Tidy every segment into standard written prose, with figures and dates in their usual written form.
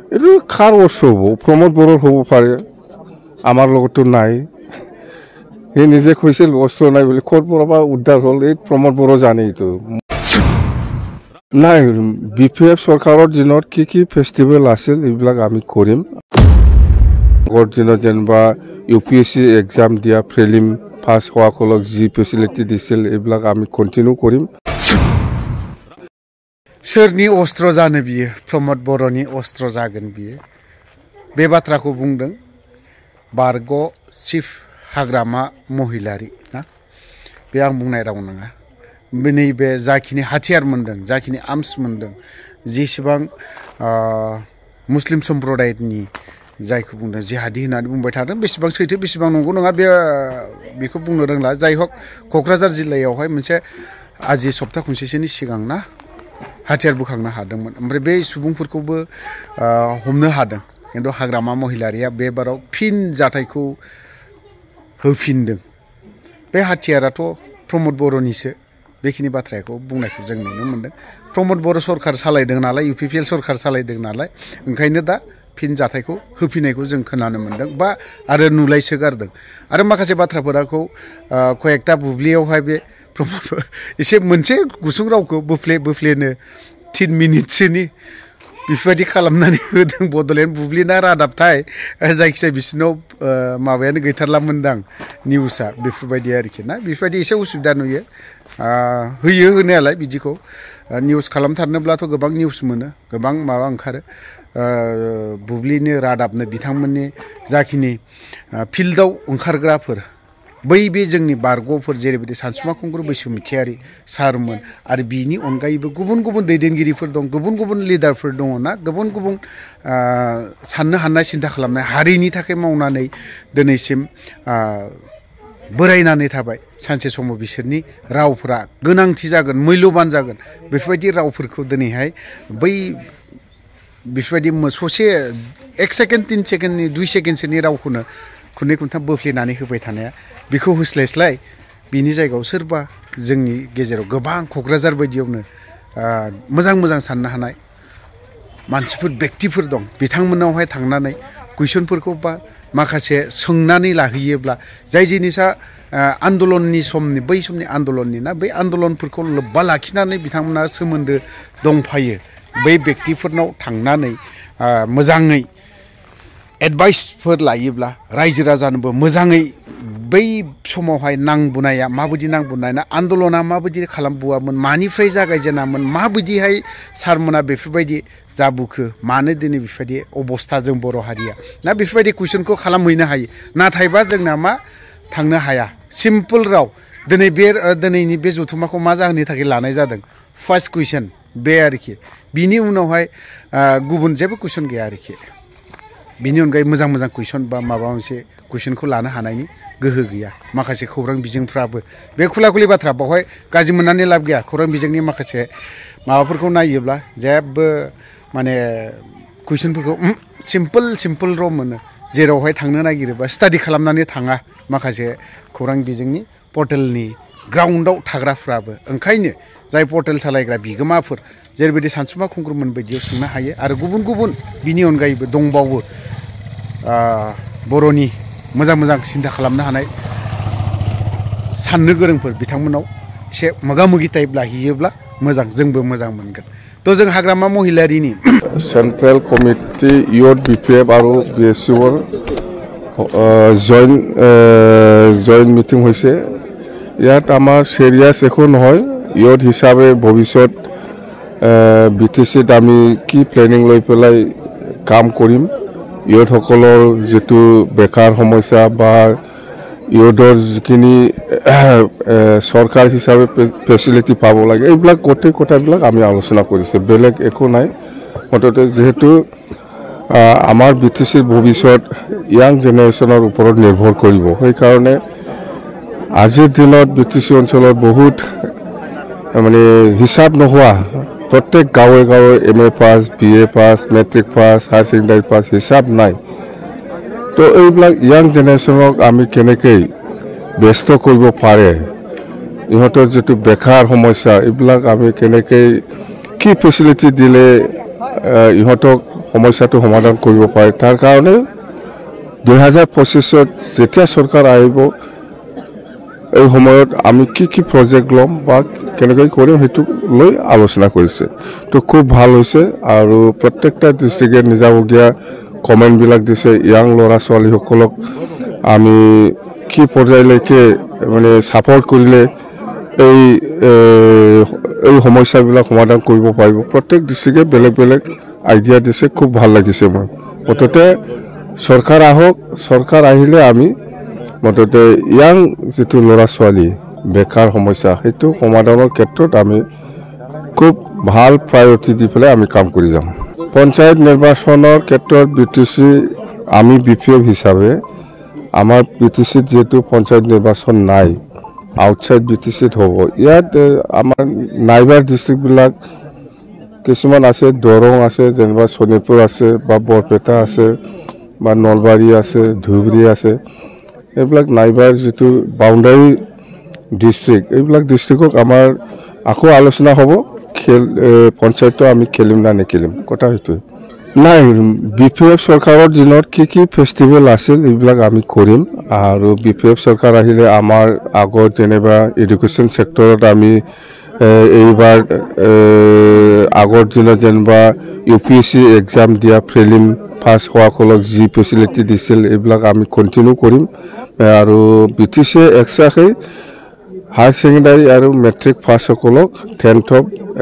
এইটো খাৰ অস্ত্ৰ হ'ব প্ৰমোদ বড়োৰ হ'ব পাৰে আমাৰ লগতো নাই সি নিজে কৈছিল অস্ত্ৰ নাই বুলি ক'ৰ পৰা বা উদ্ধাৰ হ'ল এই প্ৰমোদ বড়ো জানে এইটো নাই BPF চৰকাৰৰ দিনত কি ফেষ্টিভেল আছিল এইবিলাক আমি কৰিম আগৰ দিনত যেনিবা UPSC এক্সাম দিয়া প্ৰিলিম পাছ হোৱাসকলক যি ফেচিলিটি দিছিল এইবিলাক আমি কণ্টিনিউ কৰিম सोरनि अस्त्र जानो बियो प्रमोद बर'नि अस्त्र जागोन बियो बे बाथ्राखौ बुंदों बारग' चिफ हाग्रामा महिलारि ना बे आं बुंनाय राव नङा नैबे जाखिनि हाथियार मोनदों जाखिनि आर्म्स मोनदों जेसेबां मुस्लिम सम्प्रदायनि जायखौ बुंदों जिहादी होननानै बुंबाय थादों बेसेबां सैथो बेसेबां नंगौ नङा बेखौ बुंनो रोंला जाय हक क'क्राझार जिल्लायावहाय मोनसे आजि सप्ता खनसेसोनि सिगां ना हाथियार बोखांनो हादोंमोन ओमफ्राय बे सुबुंफोरखौबो हमनो हादों खिन्थु हाग्रामा महिलारिया बे बाराव फिन जाथायखौ होफिनदों बे हाथियाराथ' प्रमोद बर'निसो बेखिनि बाथ्राखौ बुंनायखौ जों नुनो मोनदों प्रमोद बर' सरकार सालायदों नालाय UPPL सरकार सालायदों नालाय ओंखायनो दा फिन जाथायखौ होफिननायखौ जों खोनानो मोनदों बा आरो नुलायसोगारदों आरो माखासे बाथ्राफोरखौ कयेकथा बुब्लियावहाय बे एसे मोनसे गुसुं रावखौ बोफ्लेनो 3 मिनिटसोनि बेफोरबायदि खालामनानै होदों बड'लेण्ड बुब्लिना रादाबथाय जायखिजाया बिसिनाव माबायानो गैथारलामोनदां निउसआ बेफोरबायदि आरोखि ना बेफोरबायदि एसे उसुबिदा नुयो होयो होनायालाय बिदिखौ निउस खालामथारनोब्लाथ' गोबां निउस मोनो गोबां माबा ओंखारो बुब्लिनि रादाबनो बिथांमोननि जाखिनि फिल्डआव ओंखारग्राफोर बै बे जोंनि बारग'फोर जेरैबायदि सानसुमा खुंगुर बैसुमुथियारि सारमोन आरो बिनि अनगायैबो गुबुन गुबुन दैदेनगिरिफोर दं गुबुन गुबुन लिडारफोर दङ ना गुबुन गुबुन साननो हानाय सिन्था खालामनाय हारिनि थाखाय मावनानै दिनैसिम बोरायनानै थाबाय सानसे समाव बिसोरनि रावफोरा गोनांथि जागोन मैल्यबान जागोन बेफोरबायदि रावफोरखौ दिनैहाय बै बेफोरबायदि ससे 1 सेकेन्ड 3 सेकेन्डनि 2 सेकेन्डसोनि रावखौनो खुन्नै खुन्थाम बोफ्लेनानै होबाय थानाया बेखौ होस्लायस्लाय बिनि जायगायाव सोरबा जोंनि गेजेराव गोबां क'क्राझार बायदियावनो मोजां मोजां साननो हानाय मानसिफोर व्यक्तिफोर दं बिथांमोनावहाय थांनानै कुइसनफोरखौ बा माखासे सोंनानै लाहैयोब्ला जाय जिनिसा आन्दलननि समनि बै समनि आन्दलननि ना बै आन्दलनफोरखौ लोब्बा लाखिनानै बिथांमोना सोमोन्दो दंफायो बै व्यक्तिफोरनाव थांनानै मोजाङै एडभाइसफोर लायोब्ला रायजो राजानोबो मोजाङै बै समावहाय नांबोनाया माबायदि नांबोनाय ना आन्दलना माबायदि खालामबोआमोन मानिफ्राय जागायजेनामोन माबायदिहाय सारमोना बेफोरबायदि जाबोखो मानो दिनै बेफोरबायदि अबस्था जों बर' हारिया ना बेफोरबायदि कुइसनखौ खालामहैनो हायो नाथायबा जोंना मा थांनो हाया सिम्पोल राव दिनैनि बे जथुम्माखौ मा जाहोननि थाखाय लानाय जादों फार्स्ट कुइसन बे आरोखि बिनि उनावहाय गुबुन जेबो कुइसन गैया आरोखि बिनि अनगायै मोजां मोजां कुइसन बा माबा मोनसे कुइसनखौ लानो हानायनि गोहो गैया माखासे खौरां बिजोंफ्राबो बे खुला-खुलि बाथ्रा बावहाय गाज्रि मोननानै लाब गैया खौरां बिजोंनि माखासे माबाफोरखौ नायोब्ला जेबो माने कुइसनफोरखौ सिम्पोल र' मोनो जेरावहाय थांनो नागिरोबा स्टाडि खालामनानै थाङा माखासे खौरां बिजोंनि पर्टेलनि ग्राउन्डआव थाग्राफ्राबो ओंखायनो जाय पर्टेल सालायग्रा बिगोमाफोर जेरैबायदि सानसुमा खुंगुरमोन बायदियाव सोंनो हायो आरो गुबुन गुबुन बिनि अनगायैबो दंबावो बर'नि मोजां मोजां सिन्था खालामनो हानाय साननो गोरोंफोर बिथांमोनाव एसे मोगा-मोगि टाइप लाहैयोब्ला मोजां जोंबो मोजां मोनगोन थ' जों हाग्रामा महिलारिनि सेन्ट्रेल कमिटि इउथ BPF আৰু BSUৰ জইণ্ট মিটিং হৈছে ইয়াত আমাৰ চিৰিয়াছ একো নহয় ইউথ হিচাপে ভৱিষ্যত BTCত আমি কি প্লেনিং লৈ পেলাই কাম কৰিম ইউথসকলৰ যেটো বেকাৰ সমস্যা বা ইউথৰ যিখিনি সৰকাৰ হিসাবে ফেসিলিটি পাব লাগে এইবিলাক গোটেই কথাবিলাক আমি আলোচনা কৰিছে বেলেগ একো নাই মততে যেহেতু আমাৰ BTCৰ ভৱিষ্যত ইয়াং জেনাৰেশনৰ ওপৰত নিৰ্ভৰ কৰিব সেই কাৰণে আজিৰ দিনত BTC অঞ্চলত বহুত মানে হিসাব নোহোৱা প্ৰত্যেক গাঁৱে গাঁৱে MA pass BA pass matric pass higher secondary pass হিসাব নাই তো এইবিলাক ইয়াং জেনারেশনক আমি কেনেকৈ ব্যস্ত কৰিব পাৰে ইহঁতৰ যেটো বেকাৰ সমস্যা এইবিলাক আমি কেনেকৈ কি ফেসিলিটি দিলে ইহঁতক সমস্যাটো সমাধান কৰিব পাৰে তাৰ কাৰণে 2025 যেতিয়া চৰকাৰ আহিব এই সময়ত আমি কি প্ৰজেক্ট ল'ম বা কেনেকৈ কৰিম সেইটো লৈ আলোচনা কৰিছে তো খুব ভাল হৈছে আৰু প্ৰত্যেকটা ডিষ্ট্ৰিক্টে নিজাবগীয়া কমেণ্টবিলাক দিছে ইয়াং ল'ৰা ছোৱালীসকলক আমি কি পৰ্যায়লৈকে মানে ছাপৰ্ট কৰিলে এই সমস্যাবিলাক সমাধান কৰিব পাৰিব প্ৰত্যেক ডিষ্ট্ৰিক্টে বেলেগ বেলেগ আইডিয়া দিছে খুব ভাল লাগিছে মই মুঠতে চৰকাৰ আহক চৰকাৰ আহিলে আমি মুঠতে ইয়াং যিটো ল'ৰা ছোৱালী বেকাৰ সমস্যা সেইটো সমাধানৰ ক্ষেত্ৰত আমি খুব ভাল প্ৰায়ৰিটি দি পেলাই আমি কাম কৰি যাম পঞ্চায়ত নিৰ্বাচনৰ ক্ষেত্ৰত বিটিচি আমি বিপিএফ হিচাপে আমাৰ বিটিচিত যেহেতু পঞ্চায়ত নিৰ্বাচন নাই আউটসাইড বিটিচিত হ'ব ইয়াত আমাৰ নাইবাৰ ডিষ্ট্ৰিক্টবিলাক কিছুমান আছে দৰং আছে যেনিবা শোণিতপুৰ আছে বা বৰপেটা আছে বা নলবাৰী আছে ধুবুৰী আছে এইবিলাক নাইবাৰ যিটো বাউণ্ডাৰী ডিষ্ট্ৰিক্ট এইবিলাক ডিষ্ট্ৰিক্টক আমাৰ আকৌ আলোচনা হ'ব পঞ্চায়তটো আমি খেলিম না নেখেলিম কথা সেইটোৱে নাই বিপিএফ চৰকাৰৰ দিনত কি ফেষ্টিভেল আছিল এইবিলাক আমি কৰিম আৰু বিপিএফ চৰকাৰ আহিলে আমাৰ আগত যেনিবা এডুকেশ্যন ছেক্টৰত আমি এইবাৰ আগৰ দিনত যেনিবা UPSC এক্সাম দিয়া প্ৰিলিম পাছ হোৱাসকলক যি ফেচিলিটি দিছিল এইবিলাক আমি কণ্টিনিউ কৰিম আৰু বিটিচিয়ে এক্সট্ৰাকৈ হায়াৰ ছেকেণ্ডাৰী আৰু মেট্ৰিক পাছসকলক 10th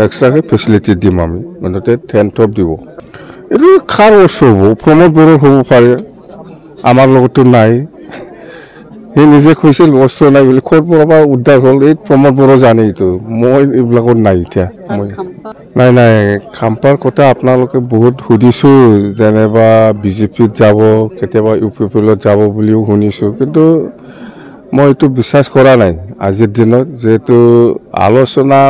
এক্সট্ৰাকৈ ফেচিলিটি দিম আমি মুঠতে 10th দিব এইটো খাৰ বস্তু হ'ব প্ৰমোদ বড়ো হ'ব পাৰে আমাৰ লগতো নাই সি নিজে কৈছিল বস্তু নাই বুলি ক'ৰ পৰা উদ্ধাৰ হ'ল এই প্ৰমোদ বড়ো জানে এইটো মই এইবিলাকত নাই এতিয়া মই নাই খাম্পাৰ কথা আপোনালোকে বহুত সুধিছোঁ যেনিবা বিজেপিত যাব কেতিয়াবা UPPলত যাব বুলিও শুনিছোঁ কিন্তু মই এইটো বিশ্বাস কৰা নাই আজিৰ দিনত যেহেতু আলোচনা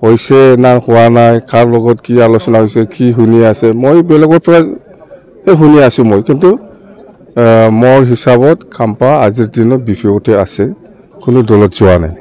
হৈছে না হোৱা নাই কাৰ লগত কি আলোচনা হৈছে কি শুনি আছে মই বেলেগৰ পৰা শুনি আছোঁ মই কিন্তু মোৰ হিচাপত খাম্পা আজিৰ দিনত বিপিএফতে আছে কোনো দলত যোৱা নাই